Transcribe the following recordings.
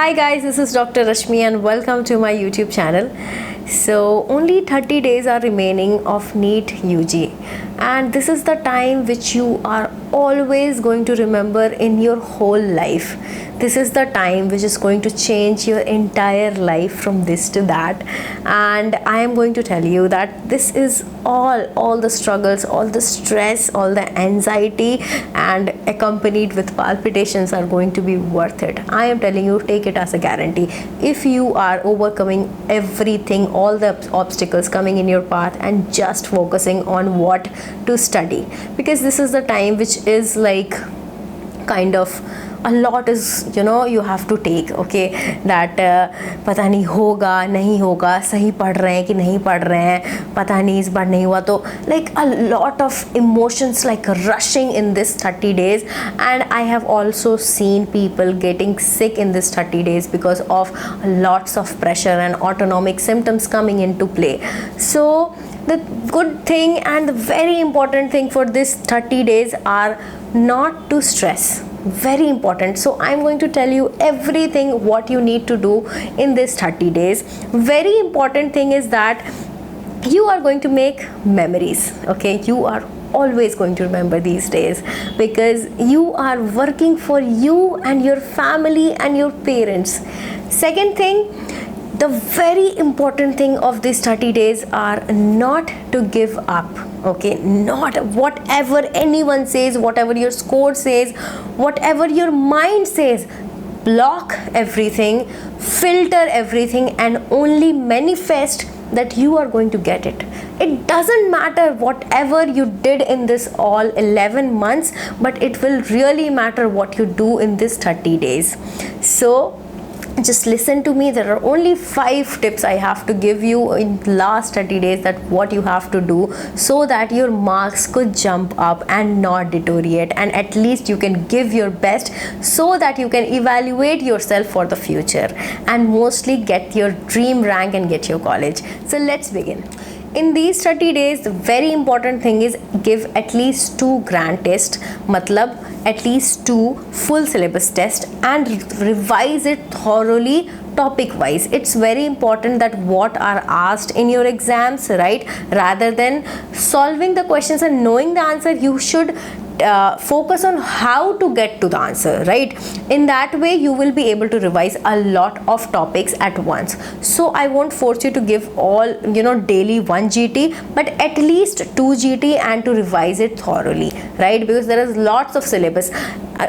Hi guys, this is Dr. Rashmi and welcome to my YouTube channel. So only 30 days are remaining of NEET UG, and this is the time which you are always going to remember in your whole life. This is the time which is going to change your entire life from this to that, and I am going to tell you that this is all the struggles, all the stress, all the anxiety and accompanied with palpitations are going to be worth it. I am telling you, take it as a guarantee. If you are overcoming everything, all the obstacles coming in your path and just focusing on what to study, because this is the time which is like kind of a lot is you have to take, okay, that पता नहीं होगा नहीं होगा, सही पढ़ रहे हैं कि नहीं पढ़ रहे हैं, पता नहीं इस बार नहीं हुआ तो, like a lot of emotions like rushing in this 30 days. And I have also seen people getting sick in this 30 days because of lots of pressure and autonomic symptoms coming into play. So the good thing and the very important thing for this 30 days are not to stress. Very important. So I'm going to tell you everything what you need to do in this 30 days. Very important thing is that you are going to make memories, okay? You are always going to remember these days because you are working for you and your family and your parents. Second thing, the very important thing of these 30 days are not to give up, okay? Not whatever anyone says, whatever your score says, whatever your mind says. Block everything, filter everything, and only manifest that you are going to get it. It doesn't matter whatever you did in this all 11 months, but it will really matter what you do in this 30 days. So just listen to me. There are only 5 tips I have to give you in last 30 days that what you have to do so that your marks could jump up and not deteriorate, and at least you can give your best so that you can evaluate yourself for the future and mostly get your dream rank and get your college. So let's begin. In these 30 days, the very important thing is give at least 2 grand tests, matlab at least 2 full syllabus tests, and revise it thoroughly topic wise. It's very important that what are asked in your exams, right? Rather than solving the questions and knowing the answer, you should focus on how to get to the answer, right? In that way you will be able to revise a lot of topics at once. So I won't force you to give all daily 1 GT, but at least 2 GT and to revise it thoroughly, right? Because there is lots of syllabus.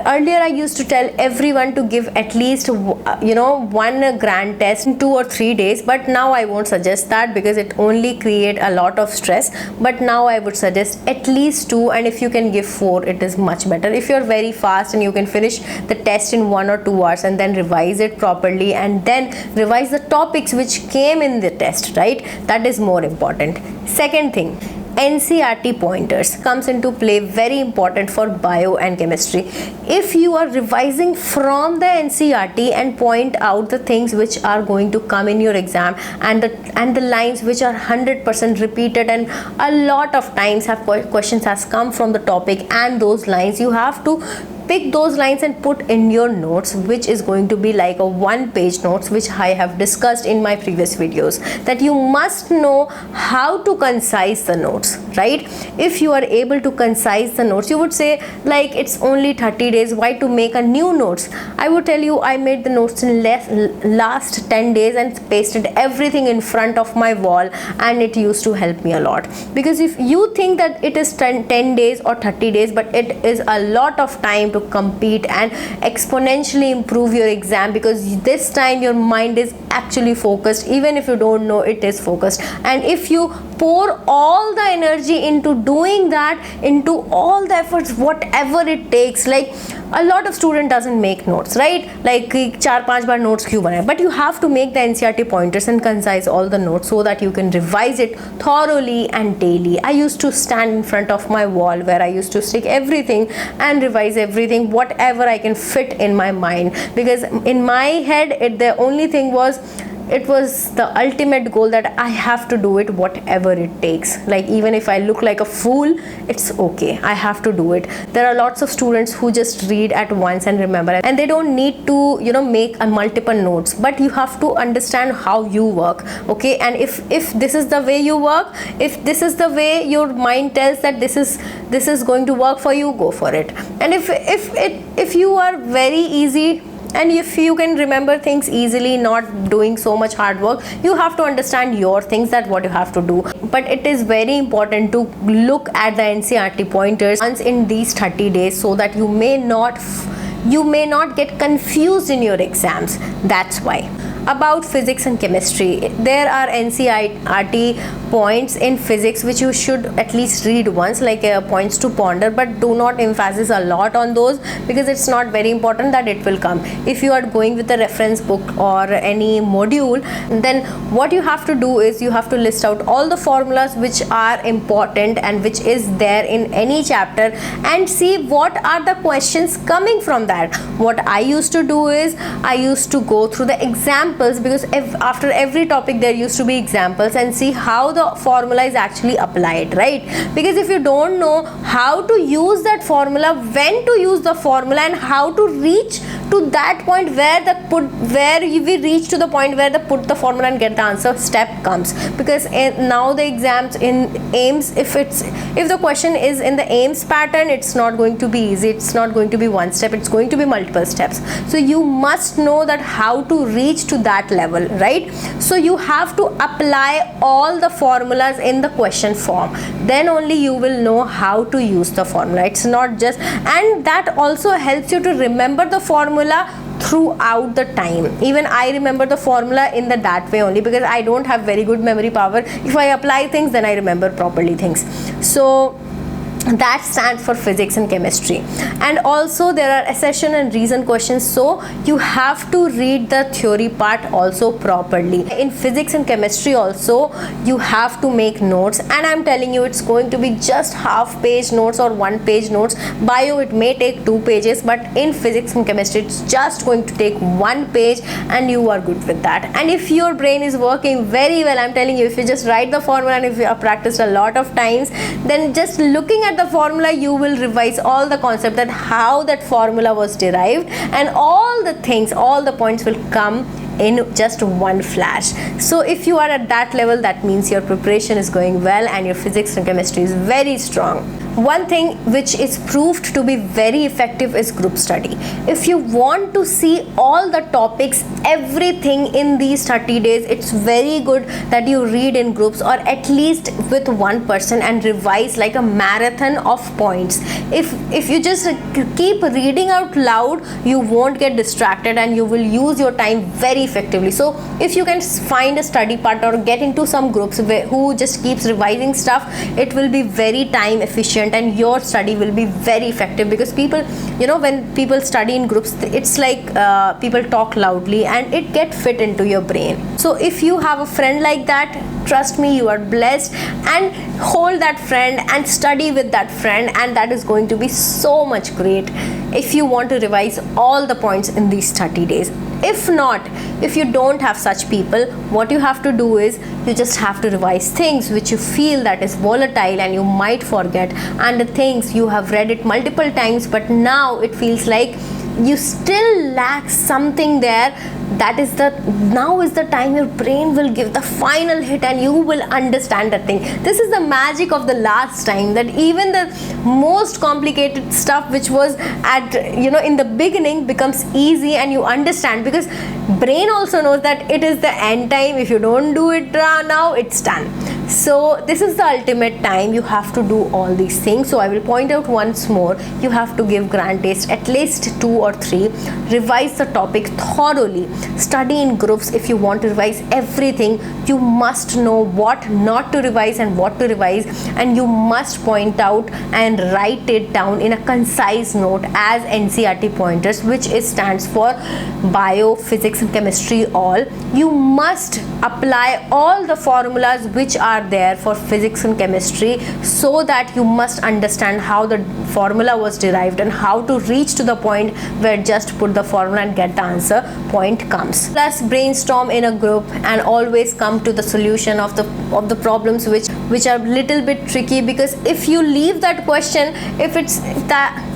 Earlier I used to tell everyone to give at least 1 grand test in 2 or 3 days, but now I won't suggest that because it only create a lot of stress. But now I would suggest at least 2, and if you can give 4, it is much better. If you're very fast and you can finish the test in 1 or 2 hours and then revise it properly and then revise the topics which came in the test, right? That is more important. Second thing, NCERT pointers comes into play, very important for bio and chemistry. If you are revising from the NCERT and point out the things which are going to come in your exam and the lines which are 100% repeated and a lot of times have questions has come from the topic, and those lines you have to pick those lines and put in your notes, which is going to be like a 1-page notes, which I have discussed in my previous videos, that you must know how to concise the notes, right? If you are able to concise the notes, you would say like it's only 30 days, why to make a new notes? I would tell you, I made the notes in last 10 days and pasted everything in front of my wall, and it used to help me a lot. Because if you think that it is 10 days or 30 days, but it is a lot of time to compete and exponentially improve your exam, because this time your mind is actually focused. Even if you don't know, it is focused, and if you pour all the energy into doing that, into all the efforts, whatever it takes, like a lot of student doesn't make notes, right? Like 4-5 bar notes क्यों बनाए? But you have to make the NCERT pointers and concise all the notes so that you can revise it thoroughly and daily. I used to stand in front of my wall where I used to stick everything and revise everything, whatever I can fit in my mind, because in my head the only thing was it was the ultimate goal that I have to do it whatever it takes. Like even if I look like a fool, it's okay, I have to do it. There are lots of students who just read at once and remember, and they don't need to, you know, make a multiple notes, but you have to understand how you work, okay? And if this is the way you work, if this is the way your mind tells that this is going to work for you, go for it. And if you are very easy, and if you can remember things easily, not doing so much hard work, you have to understand your things, that what you have to do. But it is very important to look at the NCERT pointers once in these 30 days, so that you may not get confused in your exams. That's why. About physics and chemistry, there are NCERT points in physics which you should at least read once, like points to ponder, but do not emphasize a lot on those, because it's not very important that it will come. If you are going with a reference book or any module, then what you have to do is you have to list out all the formulas which are important and which is there in any chapter, and see what are the questions coming from that. What I used to do is I used to go through the examples, because after every topic there used to be examples, and see how the formula is actually applied, right? Because if you don't know how to use that formula, when to use the formula, and how to reach to that point where we reach to the point where put the formula and get the answer step comes. Because now the exams in AIMS, if the question is in the AIMS pattern, it's not going to be easy, it's not going to be one step, it's going to be multiple steps. So you must know that how to reach to that level, right? So you have to apply all the formulas in the question form, then only you will know how to use the formula. It's not just, and that also helps you to remember the formula throughout the time. Even I remember the formula in that way only, because I don't have very good memory power. If I apply things, then I remember properly things. So that stands for physics and chemistry. And also there are accession and reason questions, so you have to read the theory part also properly. In physics and chemistry also you have to make notes, and I'm telling you, it's going to be just half page notes or 1 page notes. Bio, it may take 2 pages, but in physics and chemistry it's just going to take 1 page, and you are good with that. And if your brain is working very well, I'm telling you, if you just write the formula and if you have practiced a lot of times, then just looking at the formula, you will revise all the concept, that how that formula was derived, and all the things, all the points will come in just one flash. So if you are at that level, that means your preparation is going well and your physics and chemistry is very strong. One thing which is proved to be very effective is group study. If you want to see all the topics, everything in these 30 days, it's very good that you read in groups, or at least with one person, and revise like a marathon of points. If you just keep reading out loud, you won't get distracted and you will use your time very effectively. So if you can find a study partner or get into some groups who just keeps revising stuff, it will be very time efficient and your study will be very effective. Because people, you know, when people study in groups, it's like people talk loudly and it get fit into your brain. So if you have a friend like that, trust me, you are blessed, and hold that friend and study with that friend, and that is going to be so much great if you want to revise all the points in these 30 days. If not, if you don't have such people, what you have to do is you just have to revise things which you feel that is volatile and you might forget, and the things you have read it multiple times but now it feels like you still lack something there. That is now is the time your brain will give the final hit and you will understand that thing. This is the magic of the last time, that even the most complicated stuff which was at, you know, in the beginning becomes easy and you understand, because brain also knows that it is the end time. If you don't do it now, it's done. So this is the ultimate time. You have to do all these things. So I will point out once more, you have to give grand test at least 2 or 3, revise the topic thoroughly, study in groups. If you want to revise everything, you must know what not to revise and what to revise, and you must point out and write it down in a concise note as NCERT pointers, which stands for bio, physics and chemistry all. You must apply all the formulas which are are there for physics and chemistry, so that you must understand how the formula was derived and how to reach to the point where just put the formula and get the answer point comes. Plus brainstorm in a group and always come to the solution of the problems which are little bit tricky, because if you leave that question, if it's that,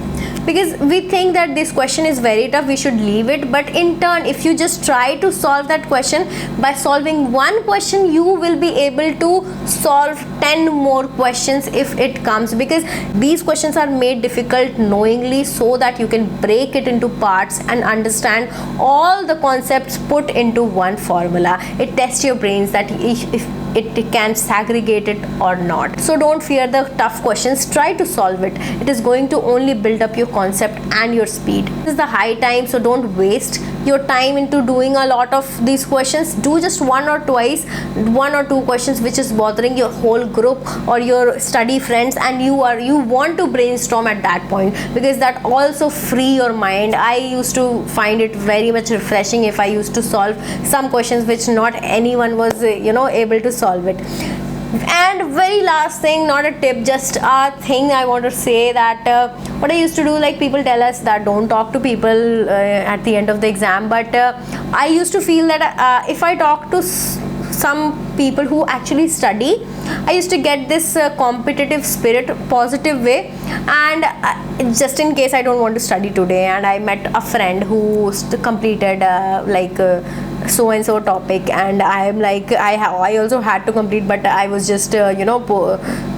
because we think that this question is very tough, we should leave it, but in turn if you just try to solve that question, by solving one question you will be able to solve 10 more questions if it comes, because these questions are made difficult knowingly so that you can break it into parts and understand all the concepts put into one formula. It tests your brains that if it can segregate it or not. So don't fear the tough questions, try to solve it. It is going to only build up your concept and your speed. This is the high time, so don't waste your time into doing a lot of these questions. Do just one or two questions which is bothering your whole group or your study friends, and you want to brainstorm at that point, because that also free your mind. I used to find it very much refreshing if I used to solve some questions which not anyone was able to solve it. And very last thing, not a tip, just a thing I want to say, that what I used to do, like people tell us that don't talk to people at the end of the exam, but I used to feel that if I talk to some people who actually study, I used to get this competitive spirit, positive way, and just in case I don't want to study today and I met a friend who completed so and so topic, and I am like I also had to complete, but I was just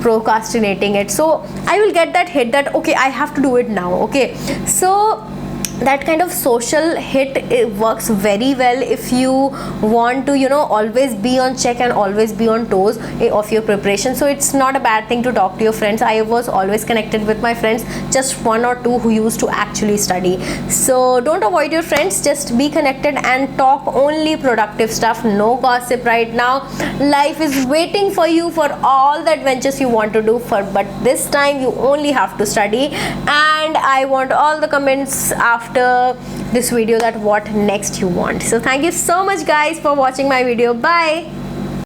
procrastinating it, so I will get that hit that okay, I have to do it now. Okay, so that kind of social hit, it works very well if you want to always be on check and always be on toes of your preparation. So it's not a bad thing to talk to your friends. I was always connected with my friends, just one or two who used to actually study. So don't avoid your friends, just be connected and talk only productive stuff. No gossip right now. Life is waiting for you for all the adventures you want to do, but this time you only have to study. And I want all the comments after this video that what next you want. So thank you so much guys for watching my video. Bye.